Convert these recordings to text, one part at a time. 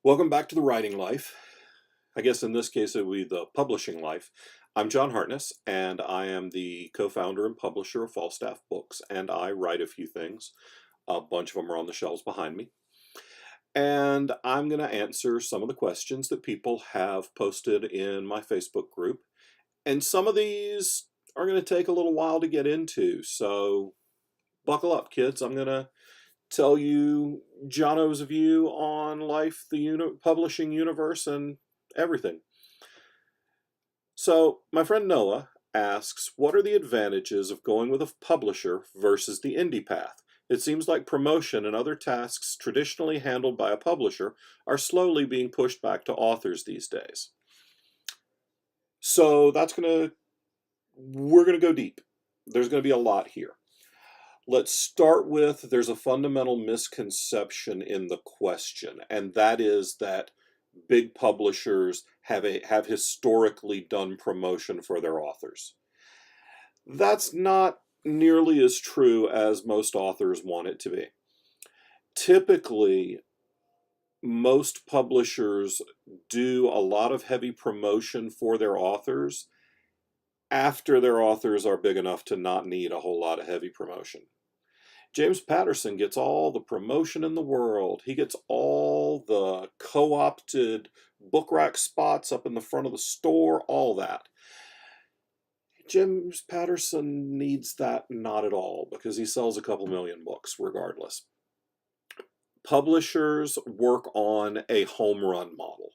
Welcome back to the writing life. I guess in this case it would be the publishing life. I'm John Hartness, and I am the co-founder and publisher of Falstaff Books, and I write a few things. A bunch of them are on the shelves behind me. And I'm going to answer some of the questions that people have posted in my Facebook group. And some of these are going to take a little while to get into, so buckle up, kids. I'm going to tell you Jono's view on life, the publishing universe, and everything. So, my friend Noah asks, what are the advantages of going with a publisher versus the indie path? It seems like promotion and other tasks traditionally handled by a publisher are slowly being pushed back to authors these days. So, we're going to go deep. There's going to be a lot here. Let's start with there's a fundamental misconception in the question, and that is that big publishers have historically done promotion for their authors. That's not nearly as true as most authors want it to be. Typically, most publishers do a lot of heavy promotion for their authors after their authors are big enough to not need a whole lot of heavy promotion. James Patterson gets all the promotion in the world. He gets all the co-opted book rack spots up in the front of the store, all that. James Patterson needs that not at all because he sells a couple million books regardless. Publishers work on a home run model.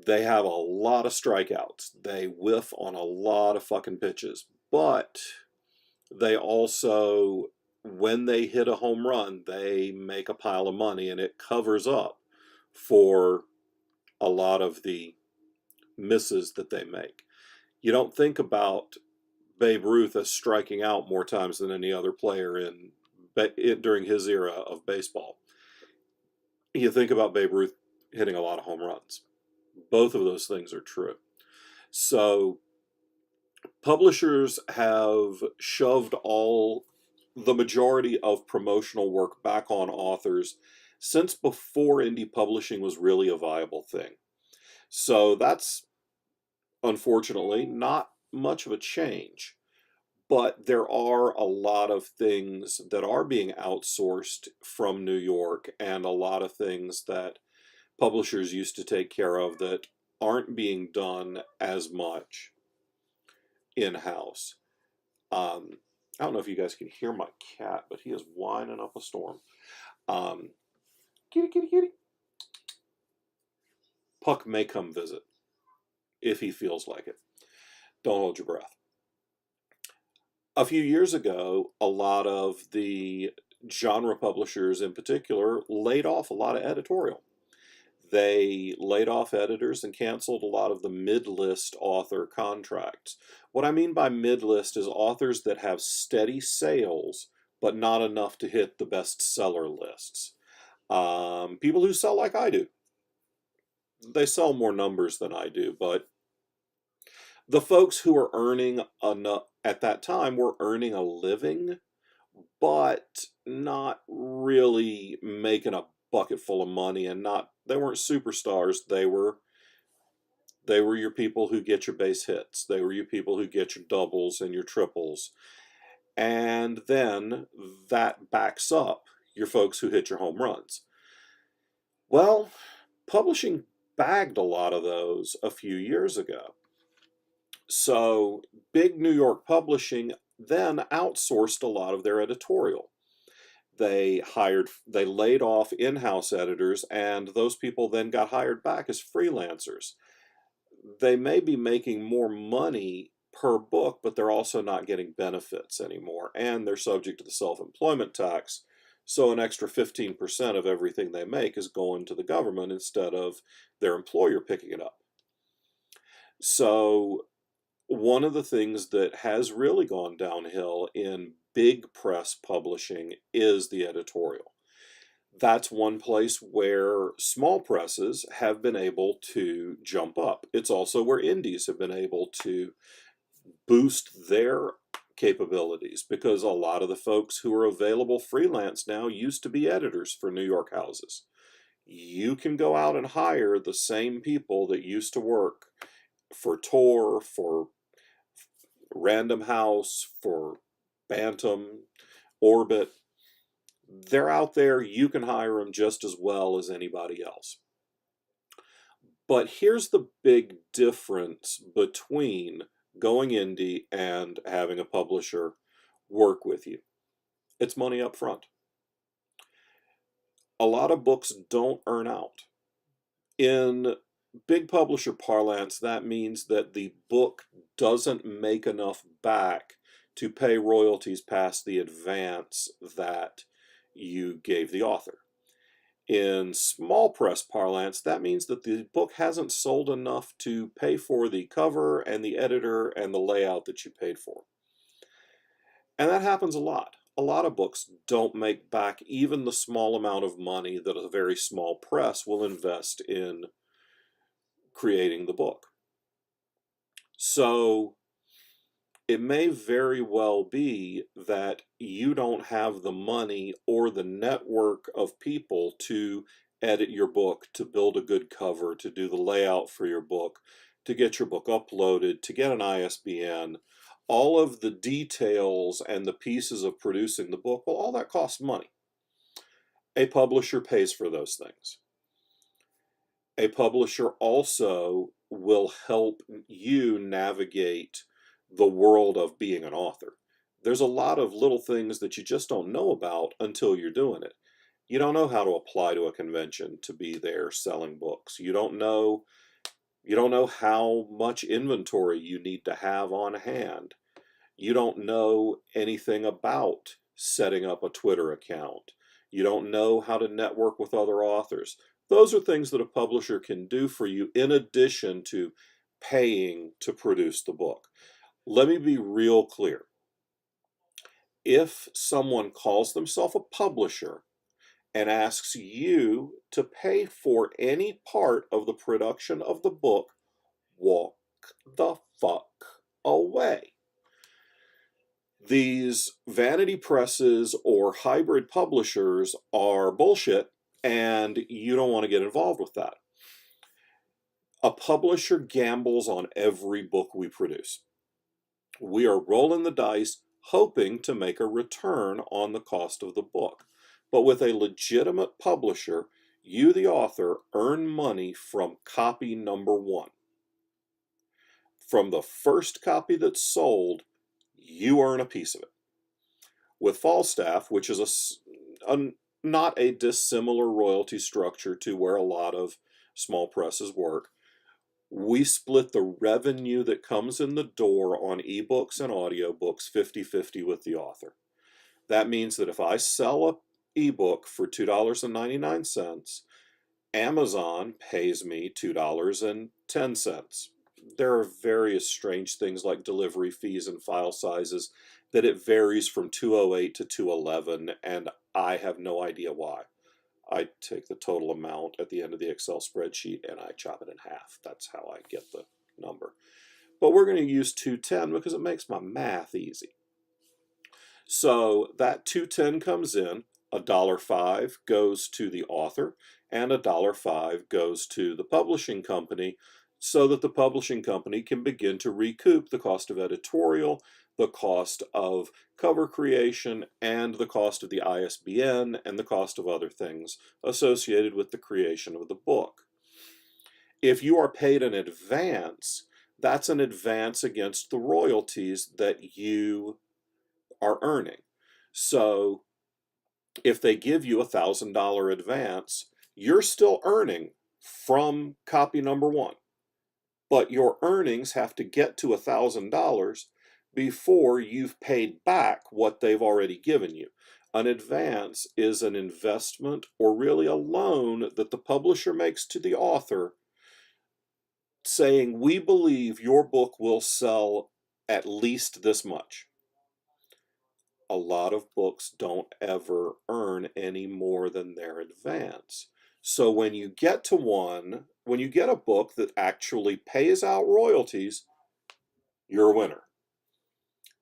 They have a lot of strikeouts. They whiff on a lot of fucking pitches. But they also, when they hit a home run, they make a pile of money, and it covers up for a lot of the misses that they make. You don't think about Babe Ruth as striking out more times than any other player during his era of baseball. You think about Babe Ruth hitting a lot of home runs. Both of those things are true. So publishers have shoved the majority of promotional work back on authors since before indie publishing was really a viable thing. So that's unfortunately not much of a change, but there are a lot of things that are being outsourced from New York and a lot of things that publishers used to take care of that aren't being done as much in-house. I don't know if you guys can hear my cat, but he is whining up a storm. Kitty, kitty, kitty. Puck may come visit if he feels like it. Don't hold your breath. A few years ago, a lot of the genre publishers in particular laid off a lot of editorial. They laid off editors and canceled a lot of the mid-list author contracts. What I mean by mid-list is authors that have steady sales, but not enough to hit the bestseller lists. People who sell like I do. They sell more numbers than I do, but the folks who are earning enough at that time were earning a living, but not really making a bucket full of money, and they weren't superstars. They were your people who get your base hits. They were your people who get your doubles and your triples. And then that backs up your folks who hit your home runs. Well, publishing bagged a lot of those a few years ago. So big New York publishing then outsourced a lot of their editorial. They laid off in-house editors, and those people then got hired back as freelancers. They may be making more money per book, but they're also not getting benefits anymore, and they're subject to the self-employment tax, so an extra 15% of everything they make is going to the government instead of their employer picking it up. So one of the things that has really gone downhill in big press publishing is the editorial. That's one place where small presses have been able to jump up. It's also where indies have been able to boost their capabilities, because a lot of the folks who are available freelance now used to be editors for New York houses, You can go out and hire the same people that used to work for Tor, for Random House, for Bantam, Orbit. They're out there. You can hire them just as well as anybody else. But here's the big difference between going indie and having a publisher work with you. It's money up front. A lot of books don't earn out. In big publisher parlance, that means that the book doesn't make enough back to pay royalties past the advance that you gave the author. In small press parlance, that means that the book hasn't sold enough to pay for the cover and the editor and the layout that you paid for. And that happens a lot. A lot of books don't make back even the small amount of money that a very small press will invest in creating the book. So it may very well be that you don't have the money or the network of people to edit your book, to build a good cover, to do the layout for your book, to get your book uploaded, to get an ISBN. All of the details and the pieces of producing the book, well, all that costs money. A publisher pays for those things. A publisher also will help you navigate the world of being an author. There's a lot of little things that you just don't know about until you're doing it. You don't know how to apply to a convention to be there selling books. You don't know how much inventory you need to have on hand. You don't know anything about setting up a Twitter account. You don't know how to network with other authors. Those are things that a publisher can do for you in addition to paying to produce the book. Let me be real clear. If someone calls themselves a publisher and asks you to pay for any part of the production of the book, walk the fuck away. These vanity presses or hybrid publishers are bullshit, and you don't want to get involved with that. A publisher gambles on every book we produce. We are rolling the dice, hoping to make a return on the cost of the book. But with a legitimate publisher, you, the author, earn money from copy number one. From the first copy that's sold, you earn a piece of it. With Falstaff, which is not a dissimilar royalty structure to where a lot of small presses work, we split the revenue that comes in the door on ebooks and audiobooks 50-50 with the author. That means that if I sell an ebook for $2.99, Amazon pays me $2.10. There are various strange things like delivery fees and file sizes that it varies from 208 to 211, and I have no idea why. I take the total amount at the end of the Excel spreadsheet and I chop it in half. That's how I get the number. But we're going to use 210 because it makes my math easy. So that 210 comes in, $1.05 goes to the author, and $1.05 goes to the publishing company, so that the publishing company can begin to recoup the cost of editorial, the cost of cover creation, and the cost of the ISBN, and the cost of other things associated with the creation of the book. If you are paid in advance, that's an advance against the royalties that you are earning. So if they give you $1,000 advance, you're still earning from copy number one. But your earnings have to get to $1,000 before you've paid back what they've already given you. An advance is an investment, or really a loan, that the publisher makes to the author, saying, we believe your book will sell at least this much. A lot of books don't ever earn any more than their advance. So when you get a book that actually pays out royalties, you're a winner.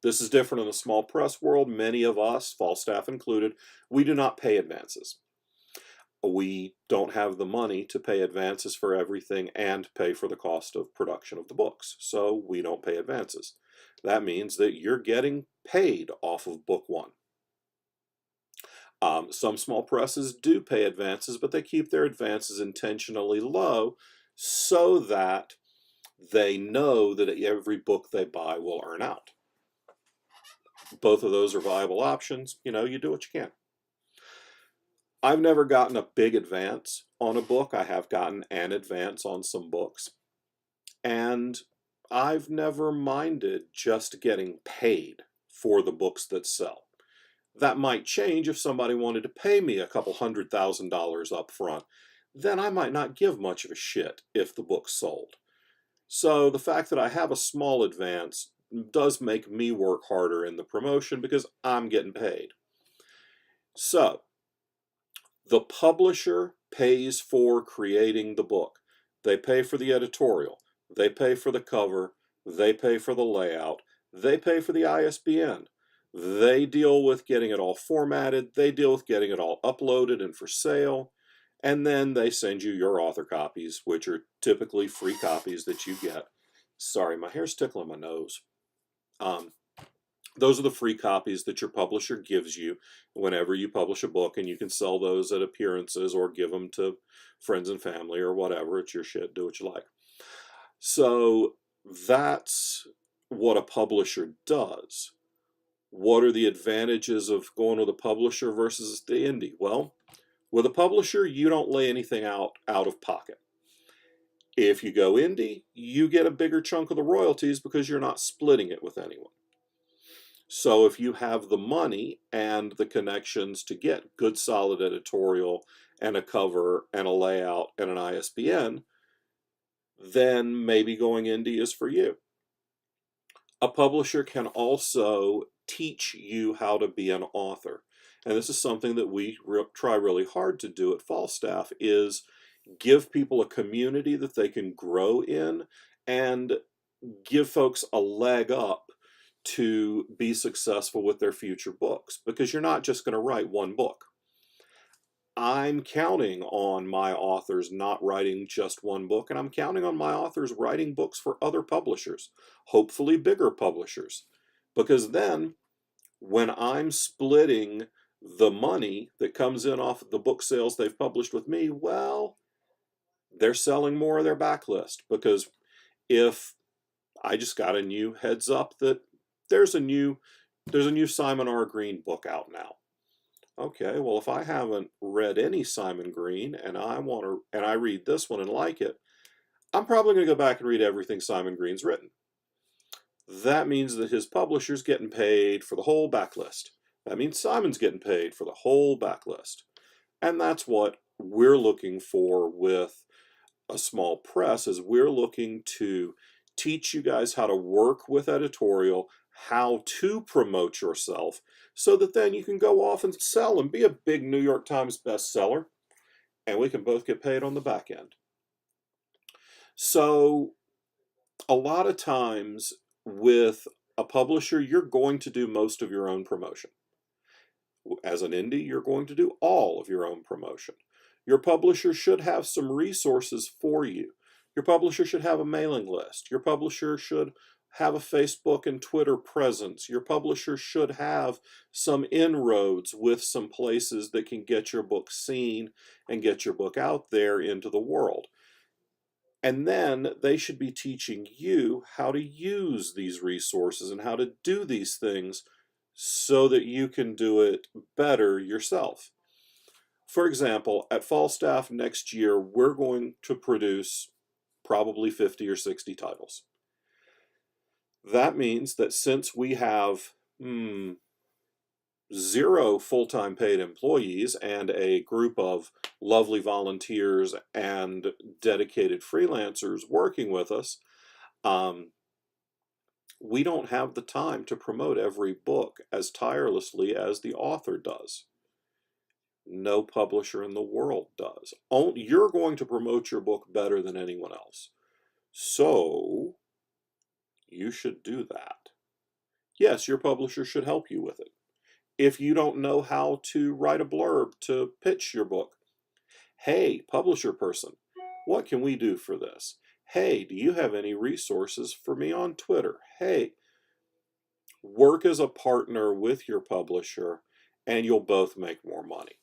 This is different in the small press world. Many of us, Falstaff included, we do not pay advances. We don't have the money to pay advances for everything and pay for the cost of production of the books, so we don't pay advances. That means that you're getting paid off of book one. Some small presses do pay advances, but they keep their advances intentionally low so that they know that every book they buy will earn out. Both of those are viable options. You know, you do what you can. I've never gotten a big advance on a book. I have gotten an advance on some books. And I've never minded just getting paid for the books that sell. That might change if somebody wanted to pay me a couple $100,000 up front. Then I might not give much of a shit if the book's sold. So the fact that I have a small advance does make me work harder in the promotion because I'm getting paid. So the publisher pays for creating the book. They pay for the editorial. They pay for the cover. They pay for the layout. They pay for the ISBN. They deal with getting it all formatted. They deal with getting it all uploaded and for sale. And then they send you your author copies, which are typically free copies that you get. Sorry, my hair's tickling my nose. Those are the free copies that your publisher gives you whenever you publish a book, and you can sell those at appearances or give them to friends and family or whatever. It's your shit. Do what you like. So that's what a publisher does. What are the advantages of going with a publisher versus the indie? Well, with a publisher, you don't lay anything out of pocket. If you go indie, you get a bigger chunk of the royalties because you're not splitting it with anyone. So if you have the money and the connections to get good solid editorial and a cover and a layout and an ISBN, then maybe going indie is for you. A publisher can also teach you how to be an author. And this is something that we try really hard to do at Falstaff, is give people a community that they can grow in and give folks a leg up to be successful with their future books, because you're not just going to write one book. I'm counting on my authors not writing just one book, and I'm counting on my authors writing books for other publishers, hopefully bigger publishers, because then when I'm splitting the money that comes in off of the book sales they've published with me, well, they're selling more of their backlist, because if I just got a new heads up that there's a new Simon R. Green book out now. Okay, well, if I haven't read any Simon Green and I read this one and like it, I'm probably going to go back and read everything Simon Green's written. That means that his publisher's getting paid for the whole backlist. That means Simon's getting paid for the whole backlist. And that's what we're looking for with a small press, is we're looking to teach you guys how to work with editorial, how to promote yourself, so that then you can go off and sell and be a big New York Times bestseller, and we can both get paid on the back end. So a lot of times with a publisher, you're going to do most of your own promotion. As an indie, you're going to do all of your own promotion. Your publisher should have some resources for you. Your publisher should have a mailing list. Your publisher should have a Facebook and Twitter presence. Your publisher should have some inroads with some places that can get your book seen and get your book out there into the world. And then they should be teaching you how to use these resources and how to do these things so that you can do it better yourself. For example, at Falstaff next year, we're going to produce probably 50 or 60 titles. That means that since we have 0 full-time paid employees and a group of lovely volunteers and dedicated freelancers working with us, we don't have the time to promote every book as tirelessly as the author does. No publisher in the world does. You're going to promote your book better than anyone else. So you should do that. Yes, your publisher should help you with it. If you don't know how to write a blurb to pitch your book, Hey, publisher person, what can we do for this? Hey, do you have any resources for me on Twitter? Hey, work as a partner with your publisher and you'll both make more money.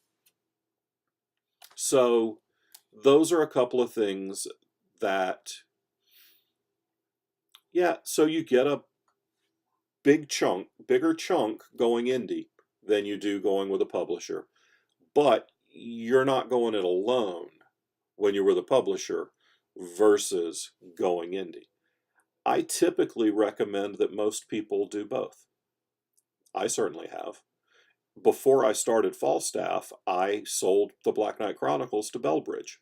So those are a couple of things that, yeah, so you get a bigger chunk going indie than you do going with a publisher, but you're not going it alone when you're with a publisher versus going indie. I typically recommend that most people do both. I certainly have. Before I started Falstaff, I sold the Black Knight Chronicles to Bellbridge.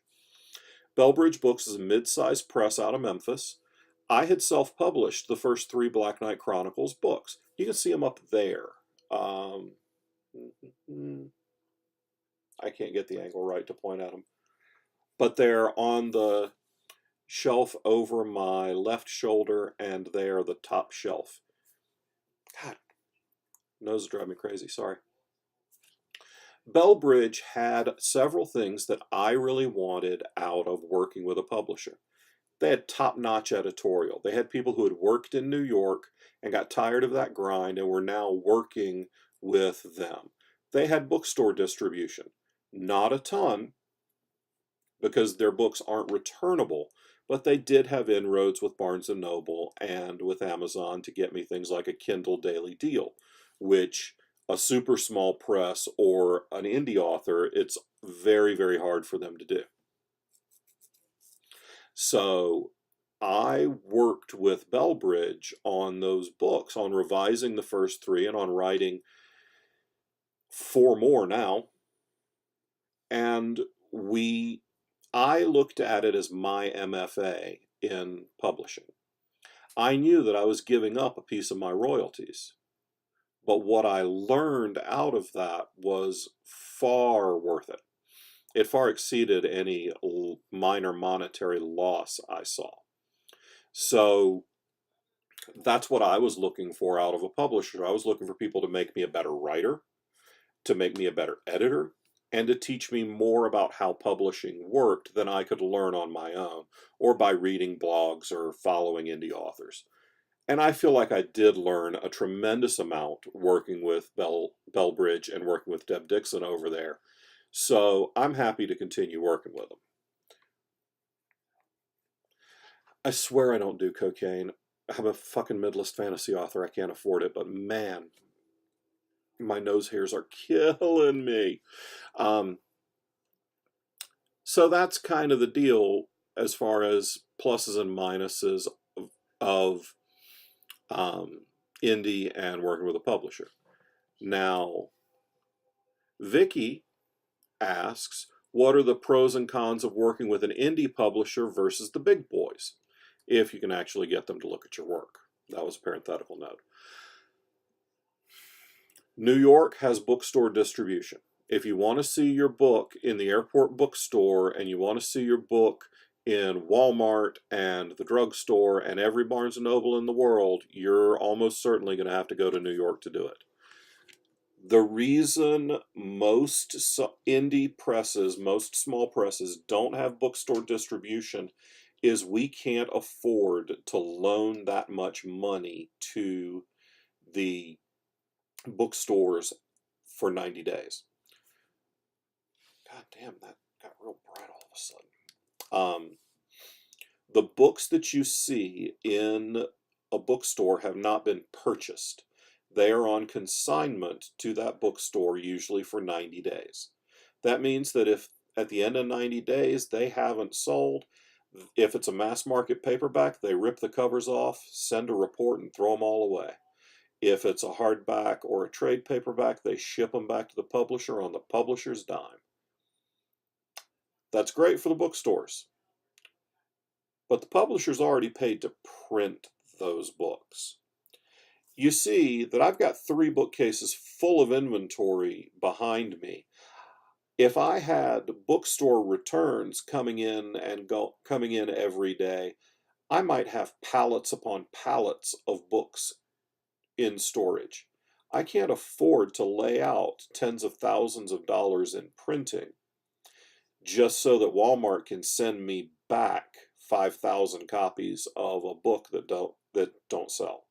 Bellbridge Books is a mid-sized press out of Memphis. I had self-published the first 3 Black Knight Chronicles books. You can see them up there. I can't get the angle right to point at them. But they're on the shelf over my left shoulder, and they are the top shelf. God, nose is driving me crazy, sorry. Bellbridge had several things that I really wanted out of working with a publisher. They had top-notch editorial. They had people who had worked in New York and got tired of that grind and were now working with them. They had bookstore distribution. Not a ton, because their books aren't returnable, but they did have inroads with Barnes & Noble and with Amazon to get me things like a Kindle Daily Deal, which a super small press or an indie author, it's very, very hard for them to do. So I worked with Bellbridge on those books, on revising the first 3 and on writing 4 more now. And I looked at it as my MFA in publishing. I knew that I was giving up a piece of my royalties, but what I learned out of that was far worth it. It far exceeded any minor monetary loss I saw. So that's what I was looking for out of a publisher. I was looking for people to make me a better writer, to make me a better editor, and to teach me more about how publishing worked than I could learn on my own, or by reading blogs or following indie authors. And I feel like I did learn a tremendous amount working with Bellbridge and working with Deb Dixon over there. So I'm happy to continue working with them. I swear I don't do cocaine. I'm a fucking mid-list fantasy author. I can't afford it, but man, my nose hairs are killing me. So that's kind of the deal as far as pluses and minuses of indie and working with a publisher. Now, Vicky asks, what are the pros and cons of working with an indie publisher versus the big boys, if you can actually get them to look at your work? That was a parenthetical note. New York has bookstore distribution. If you want to see your book in the airport bookstore and you want to see your book in Walmart and the drugstore and every Barnes & Noble in the world, you're almost certainly going to have to go to New York to do it. The reason most indie presses, most small presses, don't have bookstore distribution is we can't afford to loan that much money to the bookstores for 90 days. God damn, that got real bright all of a sudden. The books that you see in a bookstore have not been purchased. They are on consignment to that bookstore, usually for 90 days. That means that if at the end of 90 days they haven't sold, if it's a mass market paperback, they rip the covers off, send a report, and throw them all away. If it's a hardback or a trade paperback, they ship them back to the publisher on the publisher's dime. That's great for the bookstores. But the publisher's already paid to print those books. You see that I've got 3 bookcases full of inventory behind me. If I had bookstore returns coming in every day, I might have pallets upon pallets of books in storage. I can't afford to lay out tens of thousands of dollars in printing just so that Walmart can send me back 5,000 copies of a book that don't sell.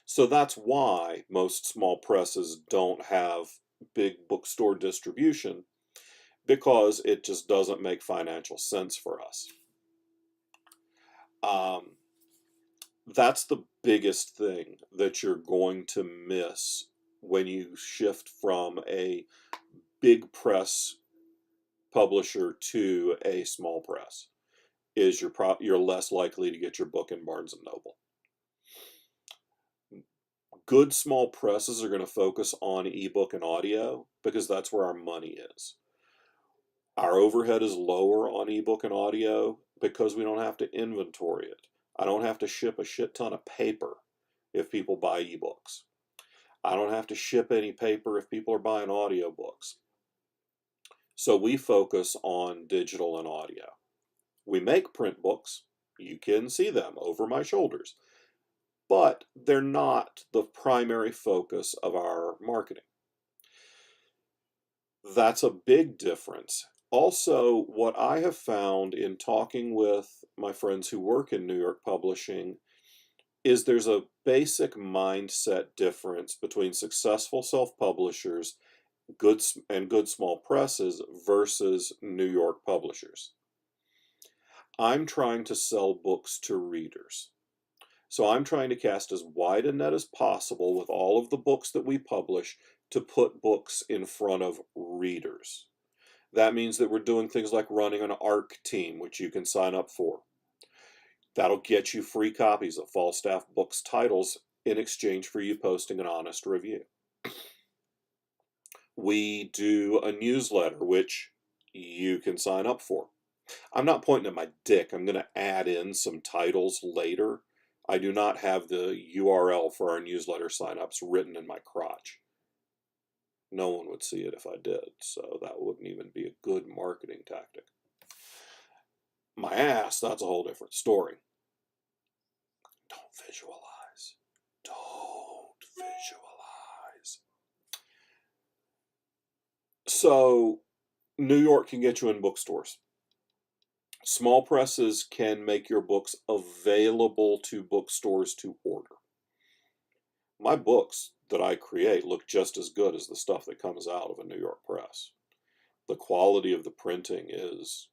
So that's why most small presses don't have big bookstore distribution, because it just doesn't make financial sense for us. That's the biggest thing that you're going to miss when you shift from a big press publisher to a small press, is you're less likely to get your book in Barnes and Noble. Good small presses are going to focus on ebook and audio because that's where our money is. Our overhead is lower on ebook and audio because we don't have to inventory it. I don't have to ship a shit ton of paper if people buy ebooks. I don't have to ship any paper if people are buying audiobooks. So we focus on digital and audio. We make print books. You can see them over my shoulders. But they're not the primary focus of our marketing. That's a big difference. Also, what I have found in talking with my friends who work in New York publishing is there's a basic mindset difference between successful self-publishers good small presses versus New York publishers. I'm trying to sell books to readers. So I'm trying to cast as wide a net as possible with all of the books that we publish to put books in front of readers. That means that we're doing things like running an ARC team, which you can sign up for. That'll get you free copies of Falstaff books titles in exchange for you posting an honest review. We do a newsletter, which you can sign up for. I'm not pointing at my dick. I'm going to add in some titles later. I do not have the URL for our newsletter signups written in my crotch. No one would see it if I did, so that wouldn't even be a good marketing tactic. My ass, that's a whole different story. Don't visualize. Don't visualize. So, New York can get you in bookstores. Small presses can make your books available to bookstores to order. My books that I create look just as good as the stuff that comes out of a New York press. The quality of the printing is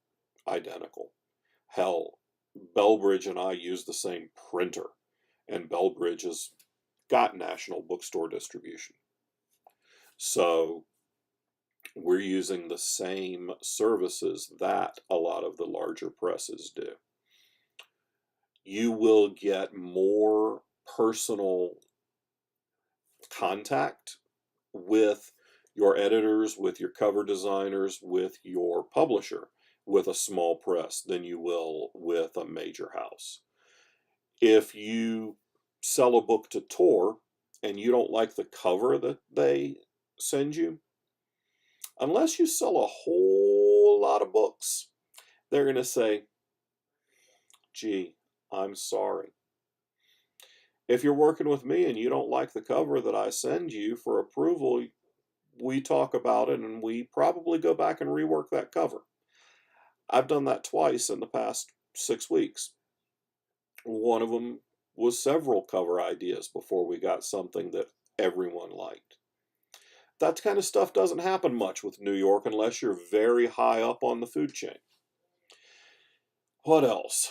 identical. Hell, Bellbridge and I use the same printer, and Bellbridge has got national bookstore distribution. So we're using the same services that a lot of the larger presses do. You will get more personal contact with your editors, with your cover designers, with your publisher, with a small press than you will with a major house. If you sell a book to Tor and you don't like the cover that they send you, unless you sell a whole lot of books, they're going to say, gee, I'm sorry. If you're working with me and you don't like the cover that I send you for approval, we talk about it and we probably go back and rework that cover. I've done that twice in the past 6 weeks. One of them was several cover ideas before we got something that everyone liked. That kind of stuff doesn't happen much with New York unless you're very high up on the food chain. What else?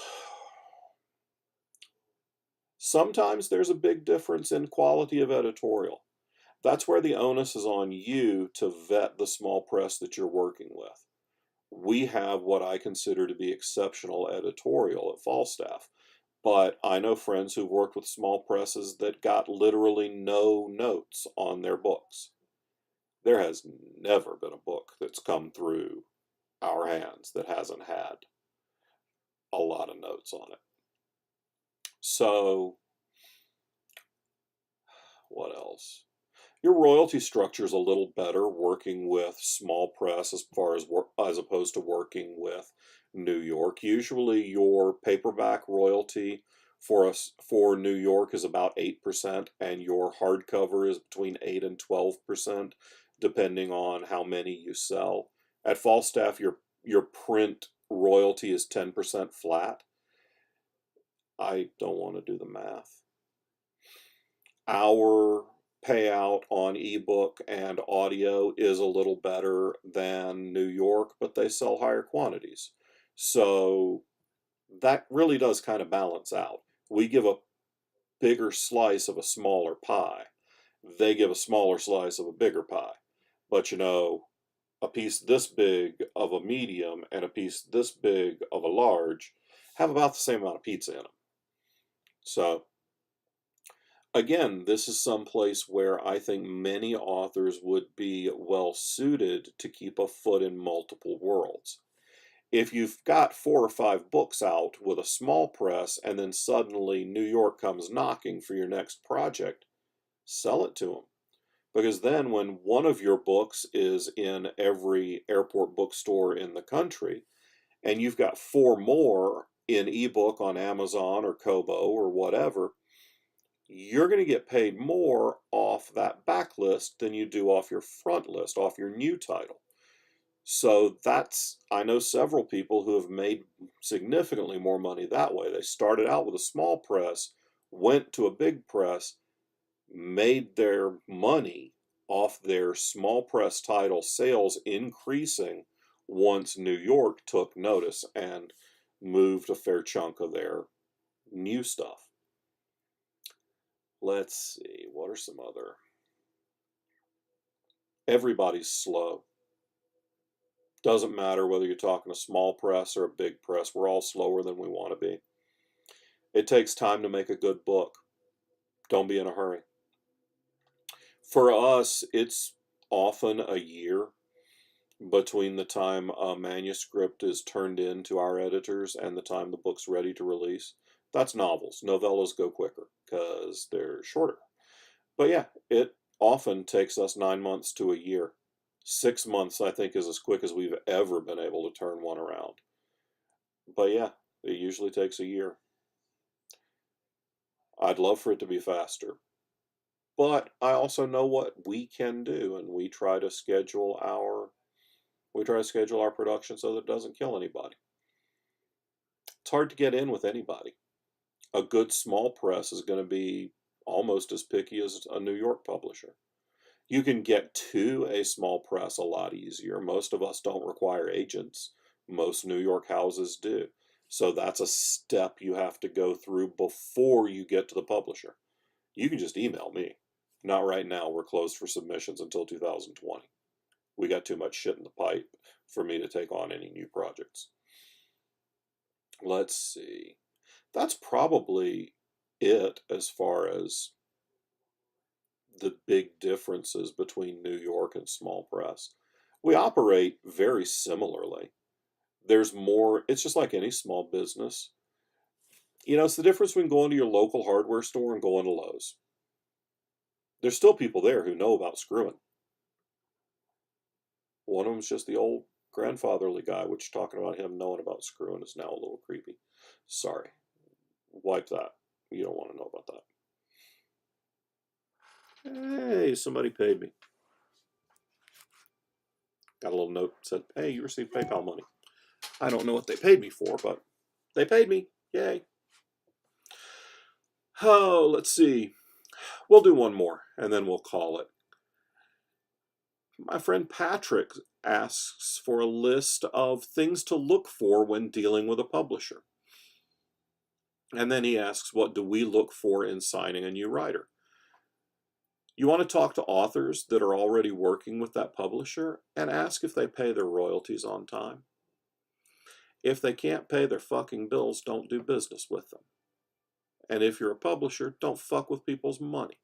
Sometimes there's a big difference in quality of editorial. That's where the onus is on you to vet the small press that you're working with. We have what I consider to be exceptional editorial at Falstaff, but I know friends who've worked with small presses that got literally no notes on their books. There has never been a book that's come through our hands that hasn't had a lot of notes on it. So, what else? Your royalty structure is a little better working with small press as opposed to working with New York. Usually, your paperback royalty for New York is about 8%, and your hardcover is between 8 and 12%, depending on how many you sell. At Falstaff, your print royalty is 10% flat. I don't want to do the math. Our payout on ebook and audio is a little better than New York, but they sell higher quantities. So that really does kind of balance out. We give a bigger slice of a smaller pie. They give a smaller slice of a bigger pie. But you know, a piece this big of a medium and a piece this big of a large have about the same amount of pizza in them. So again, this is some place where I think many authors would be well suited to keep a foot in multiple worlds. If you've got 4 or 5 books out with a small press and then suddenly New York comes knocking for your next project, sell it to them. Because then when one of your books is in every airport bookstore in the country and you've got 4 more in ebook on Amazon or Kobo or whatever, you're going to get paid more off that backlist than you do off your front list, off your new title. So I know several people who have made significantly more money that way. They started out with a small press, went to a big press, made their money off their small press title sales increasing once New York took notice and moved a fair chunk of their new stuff. Let's see, what are some other? Everybody's slow. Doesn't matter whether you're talking a small press or a big press, we're all slower than we want to be. It takes time to make a good book. Don't be in a hurry. For us, it's often a year between the time a manuscript is turned in to our editors and the time the book's ready to release. That's novels. Novellas go quicker because they're shorter. But yeah, it often takes us 9 months to a year. 6 months, I think, is as quick as we've ever been able to turn one around. But yeah, it usually takes a year. I'd love for it to be faster. But I also know what we can do, and we try to schedule our production so that it doesn't kill anybody. It's hard to get in with anybody. A good small press is going to be almost as picky as a New York publisher. You can get to a small press a lot easier. Most of us don't require agents. Most New York houses do. So that's a step you have to go through before you get to the publisher. You can just email me. Not right now. We're closed for submissions until 2020. We got too much shit in the pipe for me to take on any new projects. Let's see. That's probably it as far as the big differences between New York and small press. We operate very similarly. There's more, it's just like any small business. You know, it's the difference between going to your local hardware store and going to Lowe's. There's still people there who know about screwing. One of them's just the old grandfatherly guy, which talking about him knowing about screwing is now a little creepy. Sorry. Wipe that. You don't want to know about that. Hey, somebody paid me. Got a little note that said, hey, you received PayPal money. I don't know what they paid me for, but they paid me. Yay. Oh, let's see. We'll do one more, and then we'll call it. My friend Patrick asks for a list of things to look for when dealing with a publisher. And then he asks, what do we look for in signing a new writer? You want to talk to authors that are already working with that publisher and ask if they pay their royalties on time. If they can't pay their fucking bills, don't do business with them. And if you're a publisher, don't fuck with people's money.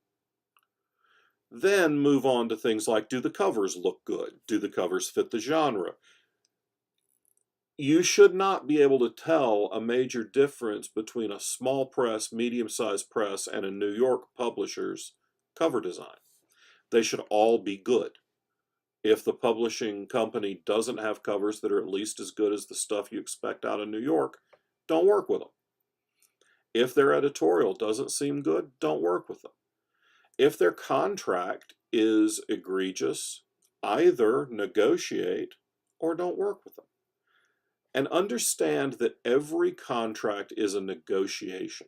Then move on to things like, do the covers look good? Do the covers fit the genre? You should not be able to tell a major difference between a small press, medium-sized press, and a New York publisher's cover design. They should all be good. If the publishing company doesn't have covers that are at least as good as the stuff you expect out of New York, don't work with them. If their editorial doesn't seem good, don't work with them. If their contract is egregious, either negotiate or don't work with them. And understand that every contract is a negotiation.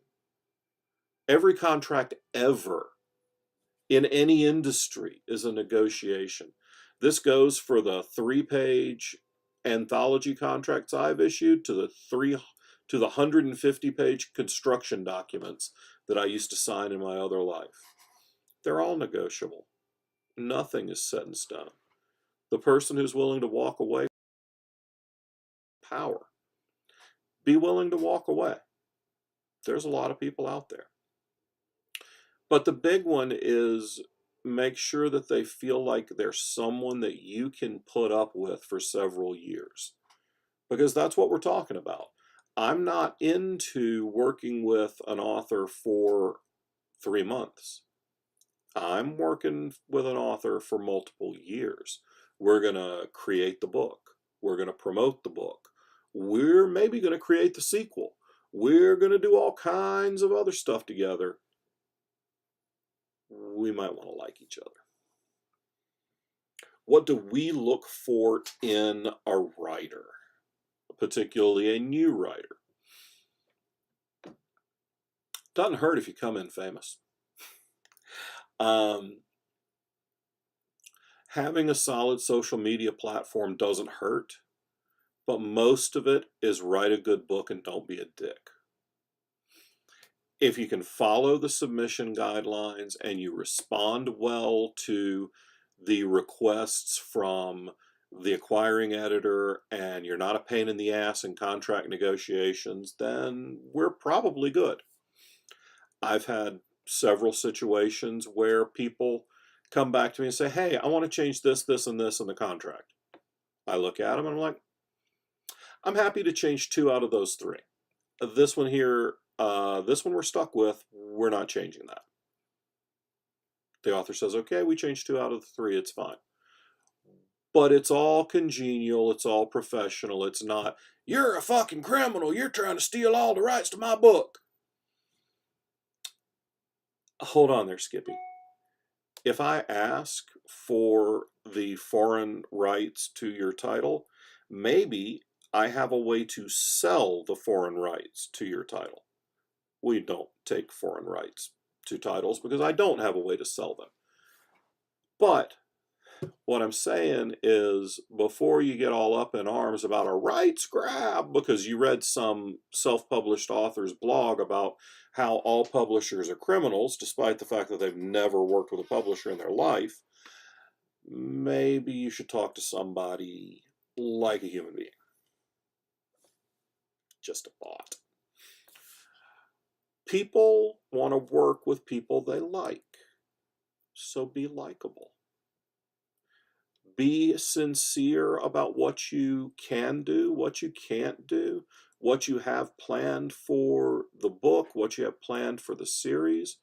Every contract ever in any industry is a negotiation. This goes for the 3-page anthology contracts I've issued to the 150-page construction documents that I used to sign in my other life. They're all negotiable. Nothing is set in stone. The person who's willing to walk away, power. Be willing to walk away. There's a lot of people out there. But the big one is make sure that they feel like there's someone that you can put up with for several years. Because that's what we're talking about. I'm not into working with an author for 3 months. I'm working with an author for multiple years. We're going to create the book. We're going to promote the book. We're maybe going to create the sequel. We're going to do all kinds of other stuff together. We might want to like each other. What do we look for in a writer, particularly a new writer? Doesn't hurt if you come in famous. Having a solid social media platform doesn't hurt, but most of it is write a good book and don't be a dick. If you can follow the submission guidelines and you respond well to the requests from the acquiring editor and you're not a pain in the ass in contract negotiations, then we're probably good. I've had several situations where people come back to me and say, hey, I want to change this, this, and this in the contract. I look at them and I'm like, I'm happy to change 2 out of those 3. This one here, this one we're stuck with, we're not changing that. The author says, okay, we changed 2 out of the 3, it's fine. But it's all congenial, it's all professional, it's not, you're a fucking criminal, you're trying to steal all the rights to my book. Hold on there, Skippy. If I ask for the foreign rights to your title, maybe I have a way to sell the foreign rights to your title. We don't take foreign rights to titles because I don't have a way to sell them. But what I'm saying is, before you get all up in arms about a rights grab because you read some self-published author's blog about how all publishers are criminals, despite the fact that they've never worked with a publisher in their life, maybe you should talk to somebody like a human being. Just a thought. People want to work with people they like, so be likable. Be sincere about what you can do, what you can't do, what you have planned for the book, what you have planned for the series.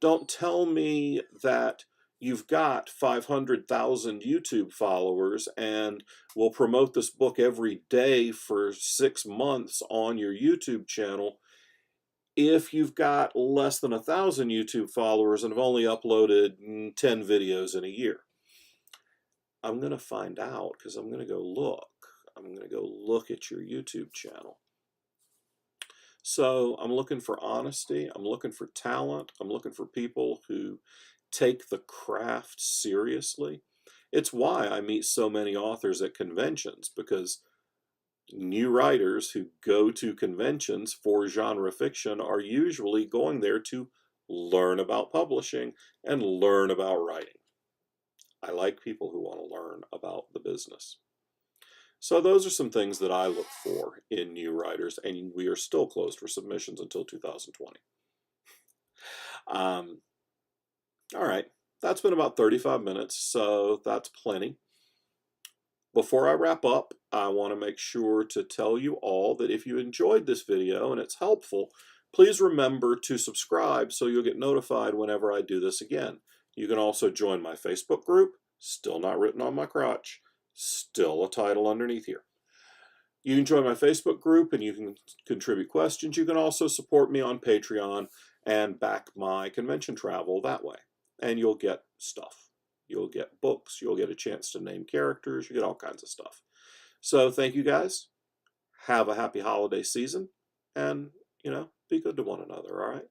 Don't tell me that you've got 500,000 YouTube followers and will promote this book every day for 6 months on your YouTube channel if you've got less than 1,000 YouTube followers and have only uploaded 10 videos in a year. I'm going to find out because I'm going to go look. I'm going to go look at your YouTube channel. So I'm looking for honesty. I'm looking for talent. I'm looking for people who take the craft seriously. It's why I meet so many authors at conventions, because new writers who go to conventions for genre fiction are usually going there to learn about publishing and learn about writing. I like people who want to learn about the business. So those are some things that I look for in new writers, and we are still closed for submissions until 2020. All right, that's been about 35 minutes, so that's plenty. Before I wrap up, I want to make sure to tell you all that if you enjoyed this video and it's helpful, please remember to subscribe so you'll get notified whenever I do this again. You can also join my Facebook group, still not written on my crotch, still a title underneath here. You can join my Facebook group and you can contribute questions. You can also support me on Patreon and back my convention travel that way. And you'll get stuff. You'll get books, you'll get a chance to name characters, you get all kinds of stuff. So thank you guys. Have a happy holiday season, and be good to one another. All right.